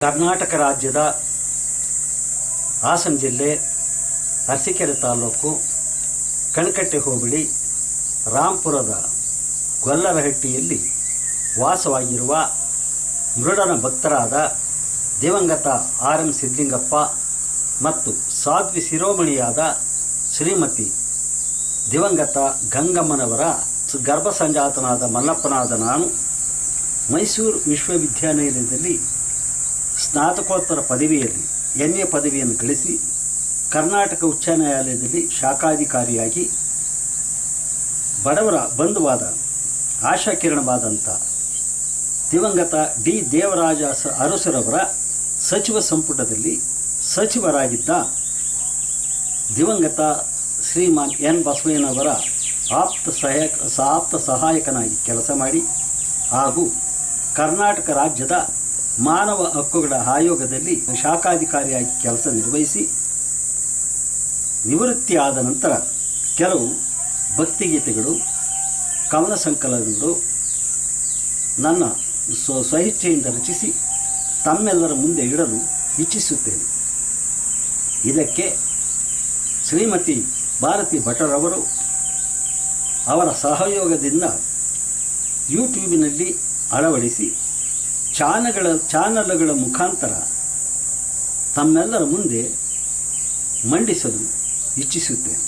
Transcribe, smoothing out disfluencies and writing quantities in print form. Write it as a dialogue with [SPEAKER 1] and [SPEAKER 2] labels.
[SPEAKER 1] ಕರ್ನಾಟಕ ರಾಜ್ಯದ ಹಾಸನ ಜಿಲ್ಲೆ ಅರಸೀಕೆರೆ ತಾಲೂಕು ಕಣಕಟ್ಟೆ ಹೋಬಳಿ ರಾಂಪುರದ ಗೊಲ್ಲರಹಟ್ಟಿಯಲ್ಲಿ ವಾಸವಾಗಿರುವ ಮೃಡನ ಭಕ್ತರಾದ ದಿವಂಗತ ಆರ್ ಎಂ ಸಿದ್ಲಿಂಗಪ್ಪ ಮತ್ತು ಸಾಧ್ವಿ ಶಿರೋಮಣಿಯಾದ ಶ್ರೀಮತಿ ದಿವಂಗತ ಗಂಗಮ್ಮನವರ ಗರ್ಭಸಂಜಾತನಾದ ಮಲ್ಲಪ್ಪನಾದ ನಾನು ಮೈಸೂರು ವಿಶ್ವವಿದ್ಯಾನಿಲಯದಲ್ಲಿ ಸ್ನಾತಕೋತ್ತರ ಪದವಿಯಲ್ಲಿ NA ಪದವಿಯನ್ನು ಗಳಿಸಿ ಕರ್ನಾಟಕ ಉಚ್ಚ ನ್ಯಾಯಾಲಯದಲ್ಲಿ ಶಾಖಾಧಿಕಾರಿಯಾಗಿ ಬಡವರ ಬಂಧುವಾದ ಆಶಾಕಿರಣವಾದಂಥ ದಿವಂಗತ ಡಿ ದೇವರಾಜ ಅರಸುರವರ ಸಚಿವ ಸಂಪುಟದಲ್ಲಿ ಸಚಿವರಾಗಿದ್ದ ದಿವಂಗತ ಶ್ರೀಮಾನ್ N ಬಸವಯ್ಯನವರ ಆಪ್ತ ಸಹಾಯಕನಾಗಿ ಕೆಲಸ ಮಾಡಿ ಹಾಗೂ ಕರ್ನಾಟಕ ರಾಜ್ಯದ ಮಾನವ ಹಕ್ಕುಗಳ ಆಯೋಗದಲ್ಲಿ ಶಾಖಾಧಿಕಾರಿಯಾಗಿ ಕೆಲಸ ನಿರ್ವಹಿಸಿ ನಿವೃತ್ತಿಯಾದ ನಂತರ ಕೆಲವು ಭಕ್ತಿಗೀತೆಗಳು ಕವನ ಸಂಕಲನಗಳು ನನ್ನ ಸ್ವಇಚ್ಛೆಯಿಂದ ರಚಿಸಿ ತಮ್ಮೆಲ್ಲರ ಮುಂದೆ ಇಡಲು ಇಚ್ಛಿಸುತ್ತೇನೆ. ಇದಕ್ಕೆ ಶ್ರೀಮತಿ ಭಾರತಿ ಭಟ್ಟರವರು ಅವರ ಸಹಯೋಗದಿಂದ ಯೂಟ್ಯೂಬಿನಲ್ಲಿ ಅಳವಡಿಸಿ ಚಾನಲ್ಗಳ ಮುಖಾಂತರ ತಮ್ಮೆಲ್ಲರ ಮುಂದೆ ಮಂಡಿಸಲು ಇಚ್ಛಿಸುತ್ತೇನೆ.